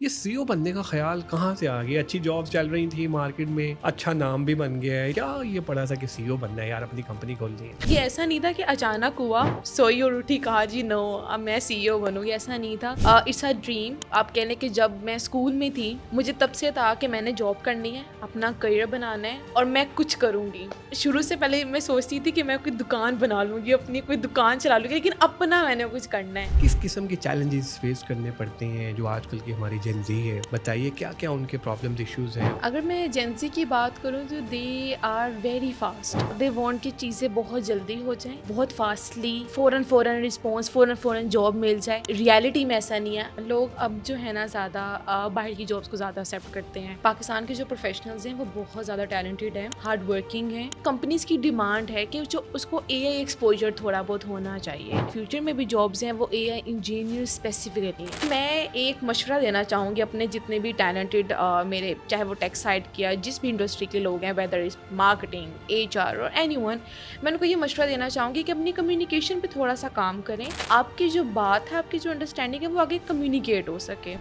یہ CEO बनने का ख्याल कहाँ से आ गया? अच्छी जॉब्स चल रही थी मार्केट में, अच्छा नाम भी बन गया है, क्या ये पड़ा था कि CEO बनना है यार, अपनी कंपनी खोलनी है? ये ऐसा नहीं था कि अचानक हुआ, सोई और उठी कहा जी नो अब मैं CEO बनूंगी, ऐसा नहीं था। It's a dream. आप कह लें कि जब मैं स्कूल में थी मुझे तब से था कि मैंने जॉब करनी है, अपना करियर बनाना है और मैं कुछ करूंगी। शुरू से पहले मैं सोचती थी कि मैं कोई दुकान बना लूंगी, अपनी कोई दुकान चला लूंगी, लेकिन अपना मैंने कुछ करना है। किस किस्म के चैलेंजेस फेस करने पड़ते हैं जो आजकल की हमारी जेन ज़ी है? बताइए क्या क्या उनके प्रॉब्लम्स इश्यूज हैं? अगर मैं जेंसी की बात करूँ तो they are very fast. They want कि चीज़ें बहुत जल्दी हो जाएं, बहुत फास्टली, फ़ौरन रिस्पॉन्स, फ़ौरन जॉब मिल जाए। रियलिटी में ऐसा नहीं है। लोग अब जो है ना ज़्यादा बाहर की जॉब्स को ज़्यादा एक्सेप्ट करते हैं। पाकिस्तान के जो प्रोफेशनल्स हैं वो बहुत ज़्यादा टैलेंटेड हैं, हार्ड वर्किंग हैं। कंपनीज़ की डिमांड है कि जो उसको AI एक्सपोजर थोड़ा बहुत होना चाहिए। फ्यूचर में भी जॉब्स हैं वो AI इंजीनियर स्पेसिफिकली। मैं एक मशवरा देना चाहूँगी अपने जितने भी टैलेंटेड मेरे, चाहे वो टेक साइड किया, जिस भी इंडस्ट्री के लोग हैं, वेदर इज मार्केटिंग, HR और एनीवन, मैं उनको ये मशवरा देना चाहूँगी कि अपनी कम्युनिकेशन पे थोड़ा सा काम करें। आपकी जो बात है, आपकी जो अंडरस्टैंडिंग है वो आगे कम्युनिकेट हो सके।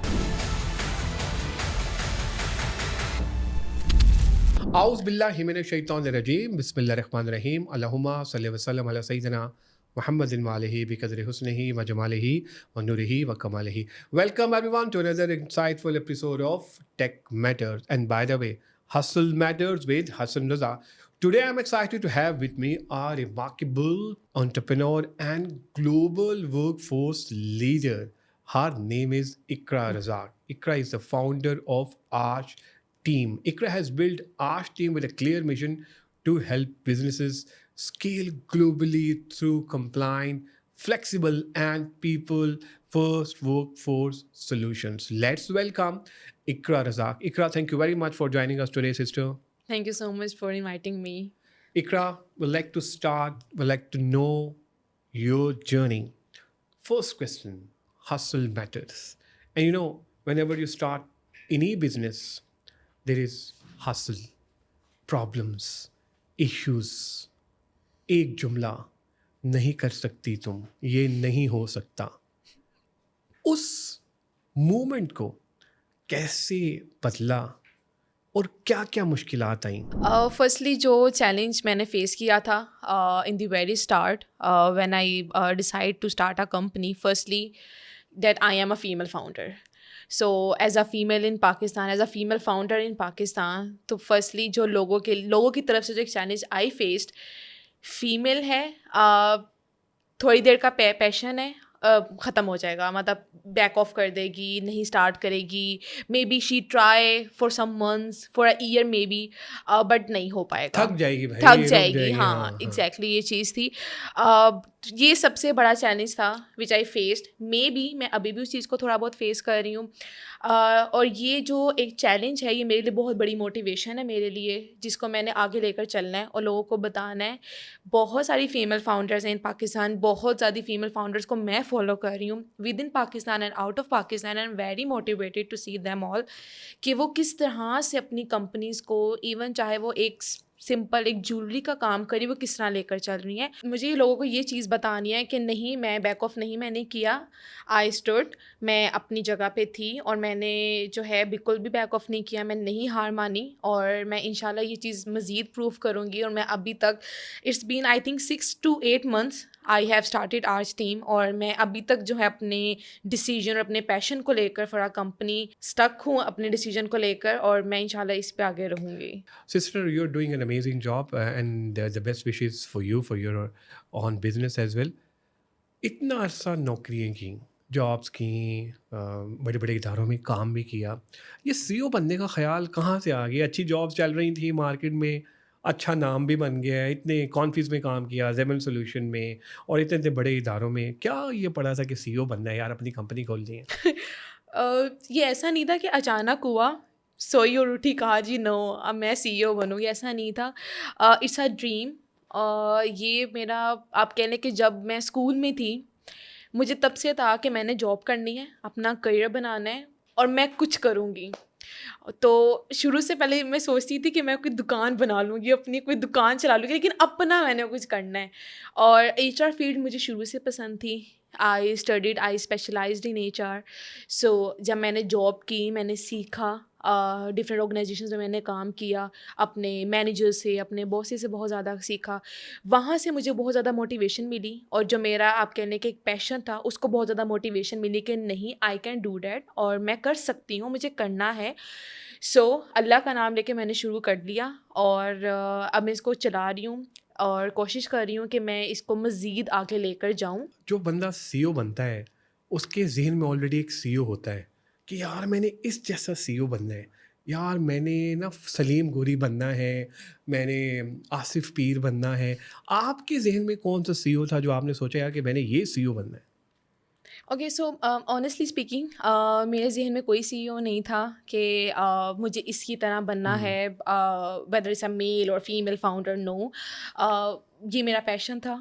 आउज़ बिल्लाहि मिनश शैतानिर रजीम, बिस्मिल्लाहिर रहमानिर रहीम, अल्लाहुम्मा सल्लि व सल्लिम अला सय्यिदिना मुहम्मदिन व आलिहि बिक़द्रि हुस्निही व जमालिही व नूरिही व कमालिही। Welcome everyone to another insightful episode of Tech Matters. And by the way, Hustle Matters with Hassan Raza. Today I'm excited to have with me a remarkable entrepreneur and global workforce leader. Her name is Ikra Razak. Ikra is the founder of Arch Team. Ikra has built Arch Team with a clear mission to help businesses scale globally through compliant, flexible, and people-first workforce solutions. Let's welcome Ikra Razak. Ikra, thank you very much for joining us today, sister. Thank you so much for inviting me. Ikra, we'd like to start, we'd like to know your journey. First question, hustle matters. And whenever you start any business, there is hustle, problems, issues. एक जुमला, नहीं कर सकती तुम, ये नहीं हो सकता, उस मूवमेंट को कैसे बदला और क्या क्या मुश्किलात आईं? फर्स्टली जो चैलेंज मैंने फेस किया था in the very start when I decide to start a company, firstly that I am a female founder. So as a female in Pakistan, as a female founder in Pakistan, तो firstly जो लोगों की तरफ से जो एक challenge I faced, female है, थोड़ी देर का पैशन है, ख़त्म हो जाएगा, मतलब बैक ऑफ कर देगी, नहीं स्टार्ट करेगी, maybe she try for some months, for a year maybe, but नहीं हो पाएगा, थक जाएगी भाई, थक रुक जाएगी। जाएगी, हाँ, हाँ हाँ। एग्जैक्टली ये चीज़ थी। ये सबसे बड़ा चैलेंज था विच आई फेस्ड। मे बी मैं अभी भी उस चीज़ को थोड़ा बहुत फेस कर रही हूँ, और ये जो एक चैलेंज है ये मेरे लिए बहुत बड़ी मोटिवेशन है मेरे लिए, जिसको मैंने आगे लेकर चलना है और लोगों को बताना है। बहुत सारी फीमेल फाउंडर्स हैं इन पाकिस्तान, बहुत ज़्यादा फीमेल फाउंडर्स को मैं फॉलो कर रही हूँ within Pakistan and out of Pakistan, and very motivated to see them all कि वो किस तरह से अपनी कंपनीज़ को, इवन चाहे वो एक सिंपल एक ज्वेलरी का काम करी, वो किस तरह लेकर चल रही हैं। मुझे लोगों को ये चीज़ बतानी है कि नहीं, मैं बैक ऑफ नहीं मैंने किया, आई स्टूड, मैं अपनी जगह पे थी और मैंने जो है बिल्कुल भी बैक ऑफ नहीं किया, मैं नहीं हार मानी, और मैं इंशाल्लाह ये चीज़ मज़ीद प्रूव करूँगी। और मैं अभी तक, it's been I think 6 to 8 months I have started arch team, और मैं अभी तक जो है अपने डिसीजन और अपने पैशन को लेकर फॉर अ कंपनी स्टक हूँ, अपने डिसीजन को लेकर, और मैं इंशाल्लाह इस पे आगे रहूँगी। Sister, you're doing an amazing job, and the best wishes for you for your own business as well. इतना अरसा नौकरियाँ की, जॉब्स की, बड़े बड़े इदारों में काम भी किया, ये CEO बनने का ख्याल कहाँ से आ गया? अच्छी जॉब्स चल रही थी मार्केट में, अच्छा नाम भी बन गया है, इतने कॉन्फीज में काम किया, जेमन सोल्यूशन में और इतने इतने बड़े इदारों में, क्या ये पड़ा था कि CEO बनना है यार, अपनी कंपनी खोलनी है? ये ऐसा नहीं था कि अचानक हुआ, सोई और उठी कहा जी नो अब मैं CEO बनूँगी, ऐसा नहीं था। It's a dream. ये मेरा, आप कह लें कि जब मैं स्कूल में थी मुझे तब से था कि मैंने जॉब करनी है, अपना करियर बनाना है और मैं कुछ करूँगी। तो शुरू से पहले मैं सोचती थी कि मैं कोई दुकान बना लूँगी, अपनी कोई दुकान चला लूँगी, लेकिन अपना मैंने कुछ करना है। और HR फील्ड मुझे शुरू से पसंद थी। I studied I specialized in HR. So जब मैंने जॉब की मैंने सीखा, डिफरेंट ऑर्गेनाइजेशंस में मैंने काम किया, अपने मैनेजर से अपने बॉसेस से बहुत ज़्यादा सीखा. वहाँ से मुझे बहुत ज़्यादा मोटिवेशन मिली, और जो मेरा आप कहने के एक पैशन था उसको बहुत ज़्यादा मोटिवेशन मिली कि नहीं, आई कैन डू डैट, और मैं कर सकती हूँ, मुझे करना है. सो अल्लाह का नाम लेके मैंने शुरू कर लिया, और अब मैं इसको चला रही हूँ और कोशिश कर रही हूँ कि मैं इसको मज़ीद आगे लेकर जाऊँ. जो बंदा सीईओ बनता है उसके जहन में ऑलरेडी एक सीईओ होता है कि यार मैंने इस जैसा सीईओ बनना है, यार मैंने ना सलीम गोरी बनना है, मैंने आसिफ पीर बनना है. आपके जहन में कौन सा सीईओ था जो आपने सोचा यार कि मैंने ये सीईओ बनना है? ओके, सो ऑनेस्टली स्पीकिंग मेरे ज़हन में कोई CEO नहीं था कि मुझे इसकी तरह बनना हम्म. है, whether it's a male or female founder. No, ये मेरा पैशन था.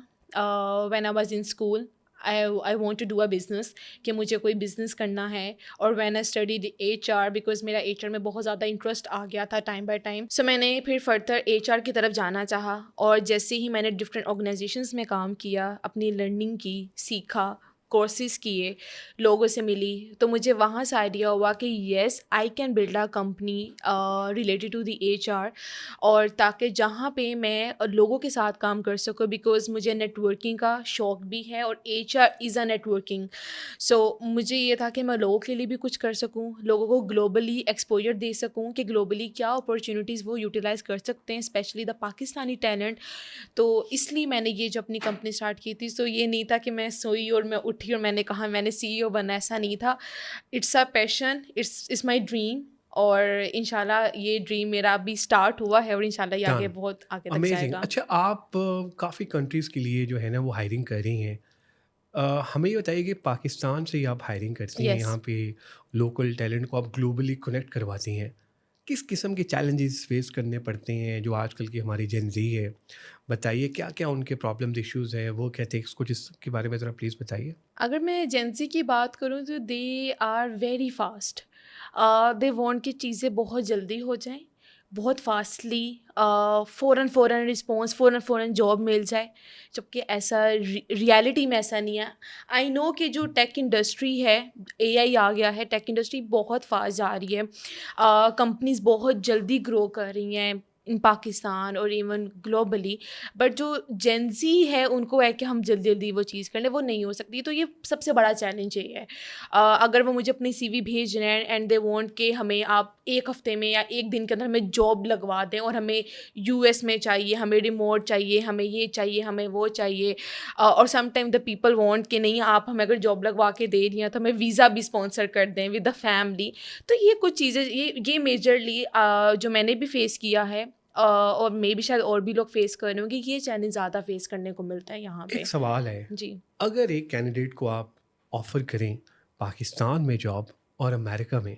When I was in school, I want to do a business, कि मुझे कोई बिज़नेस करना है. और when I studied HR, because मेरा HR में बहुत ज़्यादा इंटरेस्ट आ गया था टाइम बाय टाइम, सो मैंने फिर फर्दर HR की तरफ जाना चाहा. और जैसे ही मैंने डिफरेंट ऑर्गेनाइजेशंस में काम किया, अपनी लर्निंग की, सीखा, कोर्सेज़ किए, लोगों से मिली, तो मुझे वहाँ से आइडिया हुआ कि yes, I can build a company related to the HR. और ताकि जहाँ पे मैं लोगों के साथ काम कर सकूँ, बिकॉज़ मुझे नेटवर्किंग का शौक़ भी है, और HR इज़ अ नेटवर्किंग. सो मुझे ये था कि मैं लोगों के लिए भी कुछ कर सकूँ, लोगों को ग्लोबली एक्सपोजर दे सकूँ कि ग्लोबली क्या अपॉर्चुनिटीज़ वो यूटिलाइज़ कर सकते हैं, स्पेशली द पाकिस्तानी टैलेंट. तो इसलिए मैंने ये जो अपनी कंपनी स्टार्ट की थी, सो ये नहीं था कि मैं सोई और मैं उठी और मैंने कहा मैंने CEO बनना, ऐसा नहीं था. It's a passion, it's my dream, और इंशाल्लाह ये ड्रीम मेरा अभी स्टार्ट हुआ है, और इंशाल्लाह ये आगे डन. बहुत आगे तक अमेजिंग. जाएगा. अच्छा, आप काफ़ी कंट्रीज़ के लिए जो है ना वो हायरिंग कर रही हैं. हमें ये बताइए कि पाकिस्तान से ही आप हायरिंग करती हैं, यस. यहाँ पे लोकल टैलेंट को आप ग्लोबली कनेक्ट करवाती हैं. किस किस्म के चैलेंजेस फेस करने पड़ते हैं जो आजकल की हमारी जेन ज़ी है? बताइए क्या क्या उनके प्रॉब्लम्स इश्यूज़ हैं, वो क्या थे, कुछ इसके बारे में ज़रा प्लीज़ बताइए. अगर मैं जेंसी की बात करूँ तो they are very fast. They want कि चीज़ें बहुत जल्दी हो जाएं, बहुत फास्टली, फ़ौरन फ़ौरन रिस्पॉन्स, फ़ौरन फ़ौरन जॉब मिल जाए, जबकि ऐसा रियलिटी में ऐसा नहीं है. आई नो कि जो टेक इंडस्ट्री है, AI आ गया है, टेक इंडस्ट्री बहुत फास्ट जा रही है, कंपनीज बहुत जल्दी ग्रो कर रही हैं इन पाकिस्तान और इवन ग्लोबली. बट जो जेंजी है उनको है कि हम जल्दी जल्दी वो चीज़ कर लें, वो नहीं हो सकती. तो ये सबसे बड़ा चैलेंज ये है. अगर वो मुझे अपनी CV भेज रहे हैं एंड दे वांट कि हमें आप एक हफ्ते में या एक दिन के अंदर हमें जॉब लगवा दें, और हमें US में चाहिए, हमें रिमोट चाहिए, हमें ये चाहिए, हमें वो चाहिए, और some time the people want कि नहीं, आप हमें अगर जॉब लगवा के दे रही हैं तो हमें वीज़ा भी स्पॉन्सर कर दें विद द फैमिली. तो ये कुछ चीज़ें, ये मेजरली जो मैंने भी फेस किया है, और मे भी शायद और भी लोग फेस कर रहे होंगे, ये चैलेंज ज़्यादा फेस करने को मिलता है यहाँ एक पे. सवाल है, जी. अगर एक कैंडिडेट को आप ऑफ़र करें पाकिस्तान में जॉब और अमेरिका में,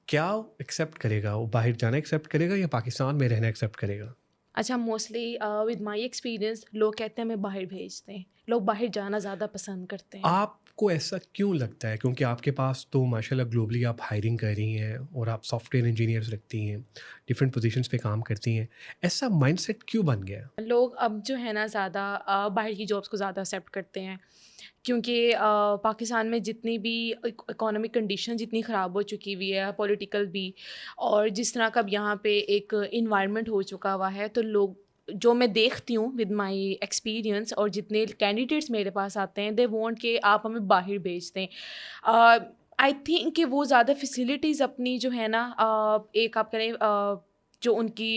क्या एक्सेप्ट करेगा? वो बाहर जाना एक्सेप्ट करेगा या पाकिस्तान में रहना एक्सेप्ट करेगा? अच्छा, मोस्टली विद माय एक्सपीरियंस लोग कहते हैं हमें बाहर भेजते हैं, लोग बाहर जाना ज़्यादा पसंद करते हैं. आपको ऐसा क्यों लगता है? क्योंकि आपके पास तो माशाल्लाह ग्लोबली आप हायरिंग कर रही हैं और आप सॉफ्टवेयर इंजीनियर्स रखती हैं, डिफरेंट पोजीशंस पे काम करती हैं. ऐसा माइंडसेट क्यों बन गया? लोग अब जो है ना ज़्यादा बाहर की जॉब्स को ज़्यादा एक्सेप्ट करते हैं, क्योंकि पाकिस्तान में जितनी भी इकोनॉमिक कंडीशन जितनी ख़राब हो चुकी हुई है, पॉलिटिकल भी, और जिस तरह का अब यहाँ पे एक इन्वायरमेंट हो चुका हुआ है, तो लोग, जो मैं देखती हूँ विद माय एक्सपीरियंस, और जितने कैंडिडेट्स मेरे पास आते हैं, दे वांट कि आप हमें बाहर भेज दें. आई थिंक कि वो ज़्यादा फैसिलिटीज़ अपनी जो है ना, एक आप करें, जो उनकी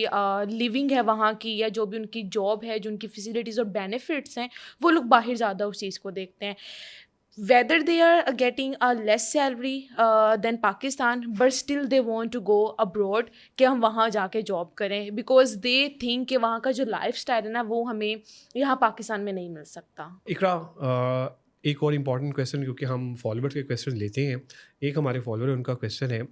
लिविंग है वहाँ की, या जो भी उनकी जॉब है, जो उनकी फैसिलिटीज़ और बेनिफिट्स हैं, वो लोग बाहर ज़्यादा उस चीज़ को देखते हैं. whether they are getting a less salary than Pakistan, but still they want to go abroad कि हम वहाँ जाके जॉब करें, because they think कि वहाँ का जो लाइफ स्टाइल है ना, वो हमें यहाँ पाकिस्तान में नहीं मिल सकता. इकरा, एक और इम्पॉर्टेंट क्वेश्चन, क्योंकि हम फॉलोअर्स के क्वेश्चन लेते हैं. एक हमारे फॉलोअर है, उनका क्वेश्चन है,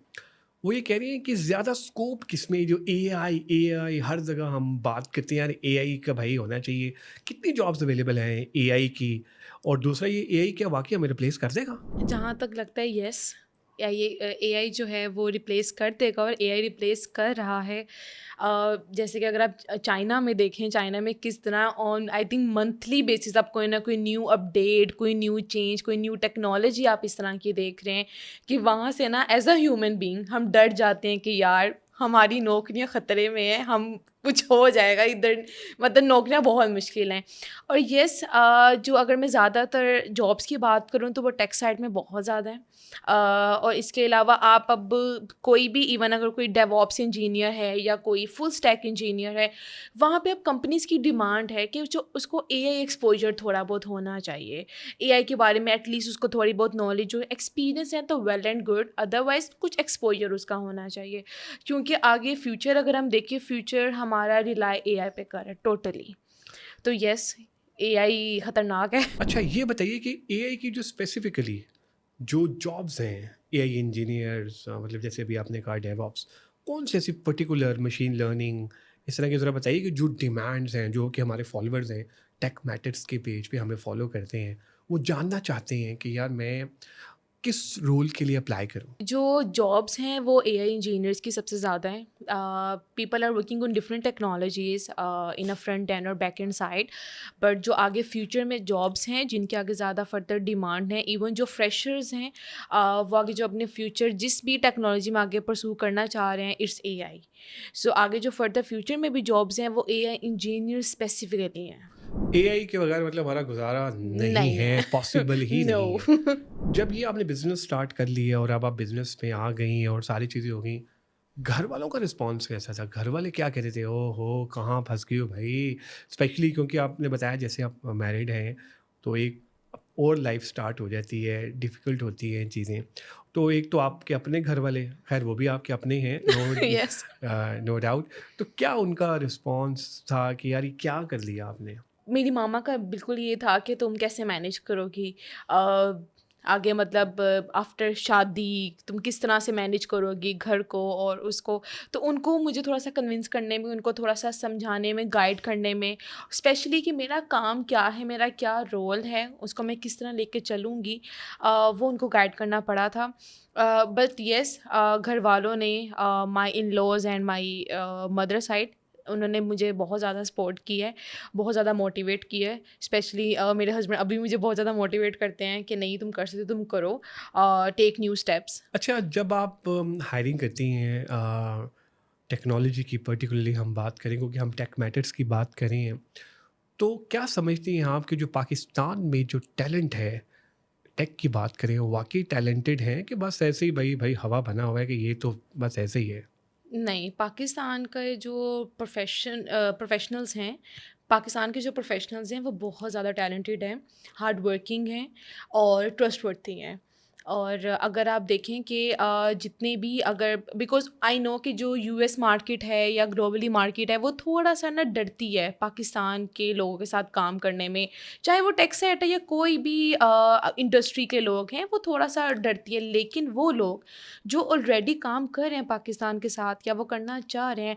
वो ये कह रही हैं कि ज़्यादा स्कोप किस में? जो AI हर जगह हम बात करते हैं यार, AI का भाई होना चाहिए. कितनी जॉब्स अवेलेबल हैं AI की? और दूसरा, ये AI क्या वाकई हमें रिप्लेस कर देगा? जहाँ तक लगता है, यस, اے آئی جو ہے وہ ریپلیس کر دے گا، اور اے آئی ریپلیس کر رہا ہے. جیسے کہ اگر آپ چائنا میں دیکھیں، چائنا میں کس طرح آن آئی تھنک منتھلی بیسس آپ کوئی نہ کوئی نیو اپڈیٹ، کوئی نیو چینج، کوئی نیو ٹیکنالوجی آپ اس طرح کی دیکھ رہے ہیں کہ وہاں سے نا ایز اے ہیومن بینگ ہم ڈر جاتے ہیں کہ یار ہماری نوکریاں خطرے میں ہیں، ہم کچھ ہو جائے گا ادھر، مطلب نوکریاں بہت مشکل ہیں. اور یس، جو اگر میں زیادہ تر جابس کی بات کروں تو وہ ٹیک سائڈ میں بہت زیادہ ہیں. اور اس کے علاوہ آپ اب کوئی بھی ایون اگر کوئی ڈیو آپس انجینئر ہے یا کوئی فل اسٹیک انجینئر ہے، وہاں پہ اب کمپنیز کی ڈیمانڈ ہے کہ جو اس کو اے آئی ایکسپوجر تھوڑا بہت ہونا چاہیے، اے آئی کے بارے میں ایٹ لیسٹ اس کو تھوڑی بہت نالج ہو. ایکسپیرینس ہے تو ویل اینڈ گڈ، ادروائز کچھ ایکسپوجر اس کا ہونا چاہیے، کیونکہ آگے فیوچر اگر ہم دیکھیں، فیوچر ہمارا ریلائی اے آئی پہ کر ہے ٹوٹلی. تو یس، اے آئی خطرناک ہے. اچھا یہ بتائیے کہ اے آئی کی جو اسپیسیفکلی جو جابس ہیں اے آئی انجینئرس، مطلب جیسے ابھی آپ نے کہا ڈیو آپس، کون سی ایسی پرٹیکولر مشین لرننگ اس طرح کی ذرا بتائیے کہ جو ڈیمانڈز ہیں، جو کہ ہمارے فالوورز ہیں ٹیک میٹرس کے پیج پہ ہمیں فالو کرتے ہیں، وہ جاننا چاہتے ہیں کہ یار میں کس رول کے لیے اپلائی کروں. جو جابس ہیں وہ اے آئی انجینئرس کی سب سے زیادہ ہیں. People are working on different technologies in a front end or back end side, but جو آگے فیوچر میں جابس ہیں جن کے آگے زیادہ فردر ڈیمانڈ ہے، ایون جو فریشرز ہیں وہ آگے جو اپنے فیوچر جس بھی ٹیکنالوجی میں آگے پرسو کرنا چاہ رہے ہیں، اٹس اے آئی. سو آگے جو فردر فیوچر میں بھی جابس ہیں وہ اے آئی انجینئر اسپیسیفکلی ہیں. اے آئی کے بغیر مطلب ہمارا گزارا نہیں ہے، پاسبل ہی No. نہیں ہے. جب یہ آپ نے بزنس اسٹارٹ کر لیا اور اب آپ بزنس میں آ گئی اور ساری چیزیں ہو گئیں، گھر والوں کا رسپانس کیسا تھا؟ گھر والے کیا کہتے تھے؟ او ہو کہاں پھنس گئی ہو بھائی، اسپیشلی کیونکہ آپ نے بتایا جیسے آپ میرڈ ہیں تو ایک اور لائف اسٹارٹ ہو جاتی ہے، ڈیفیکلٹ ہوتی ہیں چیزیں. تو ایک تو آپ کے اپنے گھر والے، خیر وہ بھی آپ کے اپنے ہیں، Yes. No doubt. تو کیا ان کا رسپانس تھا کہ یار یہ کیا کر لیا آپ نے؟ میری ماما کا بالکل یہ تھا کہ تم کیسے مینیج کرو گی آگے، مطلب آفٹر شادی تم کس طرح سے مینیج کرو گی گھر کو اور اس کو. تو ان کو مجھے تھوڑا سا کنونس کرنے میں، ان کو تھوڑا سا سمجھانے میں، گائیڈ کرنے میں، اسپیشلی کہ میرا کام کیا ہے، میرا کیا رول ہے، اس کو میں کس طرح لے کے چلوں گی، وہ ان کو گائیڈ کرنا پڑا تھا. بٹ یس، گھر والوں نے، my in laws and my mother side, انہوں نے مجھے بہت زیادہ سپورٹ کی ہے، بہت زیادہ موٹیویٹ کی ہے. اسپیشلی میرے ہسبینڈ ابھی مجھے بہت زیادہ موٹیویٹ کرتے ہیں کہ نہیں تم کر سکتے، تم کرو، ٹیک نیو اسٹیپس. اچھا جب آپ ہائرنگ کرتی ہیں ٹیکنالوجی کی، پرٹیکولرلی ہم بات کریں کیونکہ ہم ٹیک میٹرس کی بات کریں ہیں، تو کیا سمجھتی ہیں آپ کہ جو پاکستان میں جو ٹیلنٹ ہے، ٹیک کی بات کریں، وہ واقعی ٹیلنٹڈ ہیں کہ بس ایسے ہی بھائی ہوا بنا ہوا ہے کہ یہ تو بس ایسے ہی ہے؟ نہیں، پاکستان کا جو پروفیشنلز ہیں، پاکستان کے جو پروفیشنلز ہیں وہ بہت زیادہ ٹیلنٹڈ ہیں، ہارڈ ورکنگ ہیں اور ٹرسٹ ورتھی ہیں. اور اگر آپ دیکھیں کہ جتنے بھی، اگر بیکاز آئی نو کہ جو یو ایس مارکیٹ ہے یا گلوبلی مارکیٹ ہے وہ تھوڑا سا نا ڈرتی ہے پاکستان کے لوگوں کے ساتھ کام کرنے میں، چاہے وہ ٹیک سیٹ ہے یا کوئی بھی انڈسٹری کے لوگ ہیں، وہ تھوڑا سا ڈرتی ہے. لیکن وہ لوگ جو آلریڈی کام کر رہے ہیں پاکستان کے ساتھ یا وہ کرنا چاہ رہے ہیں،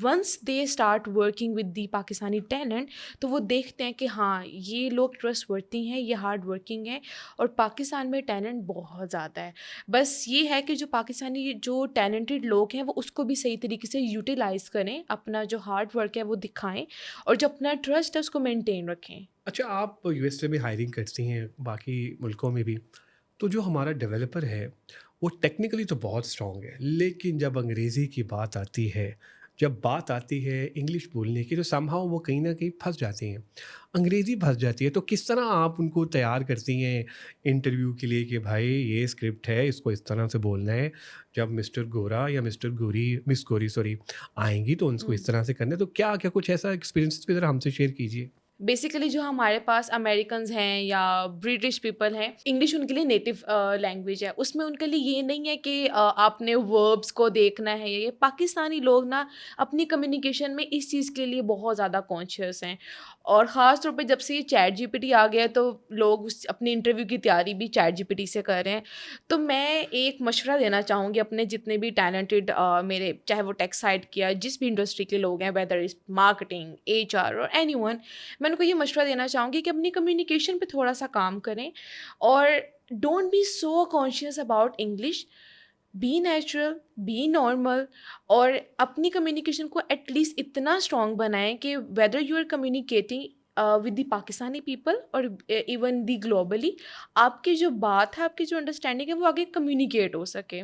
once they start working with the Pakistani talent, تو وہ دیکھتے ہیں کہ ہاں یہ لوگ ٹرسٹ ورتی ہیں، یہ ہارڈ ورکنگ ہیں، اور پاکستان میں ٹیلنٹ بہت زیادہ ہے. بس یہ ہے کہ جو پاکستانی جو ٹیلنٹڈ لوگ ہیں وہ اس کو بھی صحیح طریقے سے یوٹیلائز کریں، اپنا جو ہارڈ ورک ہے وہ دکھائیں، اور جو اپنا ٹرسٹ ہے اس کو مینٹین رکھیں. اچھا آپ یو ایس اے میں ہائرنگ کرتی ہیں، باقی ملکوں میں بھی، تو جو ہمارا ڈیولپر ہے وہ ٹیکنیکلی تو بہت اسٹرانگ ہے، لیکن جب انگریزی کی بات آتی ہے، جب بات آتی ہے انگلش بولنے کی، تو سمہاؤ وہ کہیں نہ کہیں پھنس جاتے ہیں، انگریزی پھنس جاتی ہے. تو کس طرح آپ ان کو تیار کرتی ہیں انٹرویو کے لیے کہ بھائی یہ اسکرپٹ ہے، اس کو اس طرح سے بولنا ہے، جب مسٹر گورا یا مس گوری آئیں گی تو ان کو اس طرح سے کرنا ہے. تو کیا کچھ ایسا ایکسپیرینس بھی ذرا ہم سے شیئر کیجیے. بیسیکلی جو ہمارے پاس امریکنز ہیں یا برٹش پیپل ہیں، انگلش ان کے لیے نیٹو لینگویج ہے، اس میں ان کے لیے یہ نہیں ہے کہ آپ نے وربس کو دیکھنا ہے. یہ پاکستانی لوگ نا اپنی کمیونیکیشن میں اس چیز کے لیے بہت زیادہ کانشیس ہیں، اور خاص طور پہ جب سے یہ چیٹ جی پی ٹی آ گیا تو لوگ اپنی انٹرویو کی تیاری بھی چیٹ جی پی ٹی سے کر رہے ہیں. تو میں ایک مشورہ دینا چاہوں گی اپنے جتنے بھی ٹیلنٹڈ میرے، چاہے وہ ٹیک سائڈ کیا جس بھی انڈسٹری کے لوگ ہیں، whether is marketing, H R or anyone, میں ان کو یہ مشورہ دینا چاہوں گی کہ اپنی کمیونیکیشن پہ تھوڑا سا کام کریں، اور don't be so conscious about English. Be natural, be normal, اور اپنی کمیونیکیشن کو ایٹ لیسٹ اتنا اسٹرانگ بنائیں کہ whether you are communicating with the Pakistani people or even the globally, آپ کی جو بات ہے، آپ کی جو انڈرسٹینڈنگ ہے، وہ آگے کمیونیکیٹ ہو سکے.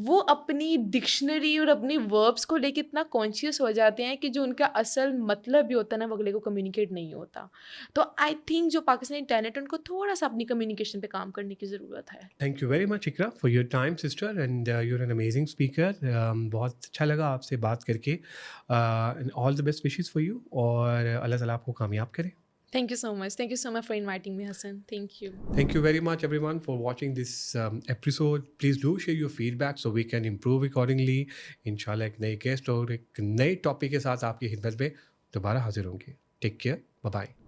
وہ اپنی ڈکشنری اور اپنی وربس کو لے کے اتنا کانشیس ہو جاتے ہیں کہ جو ان کا اصل مطلب بھی ہوتا ہے نا، وہ اگلے کو کمیونیکیٹ نہیں ہوتا. تو آئی تھنک جو پاکستانی ٹیلنٹ ان کو تھوڑا سا اپنی کمیونیکیشن پہ کام کرنے کی ضرورت ہے. Thank you very much Iqra for your time sister and you are an amazing speaker. بہت اچھا لگا آپ سے بات کر کے. All the best wishes for you, اور اللہ تعالیٰ آپ کو کامیاب کرے. Thank you so much. Thank you so much for inviting me, Hassan. Thank you. Thank you very much everyone for watching this episode. Please do share your feedback so we can improve accordingly. Inshallah ایک نئی guest اور ایک نئے topic کے ساتھ آپ کی خدمت میں دوبارہ حاضر ہوں گے. Take care. Bye bye.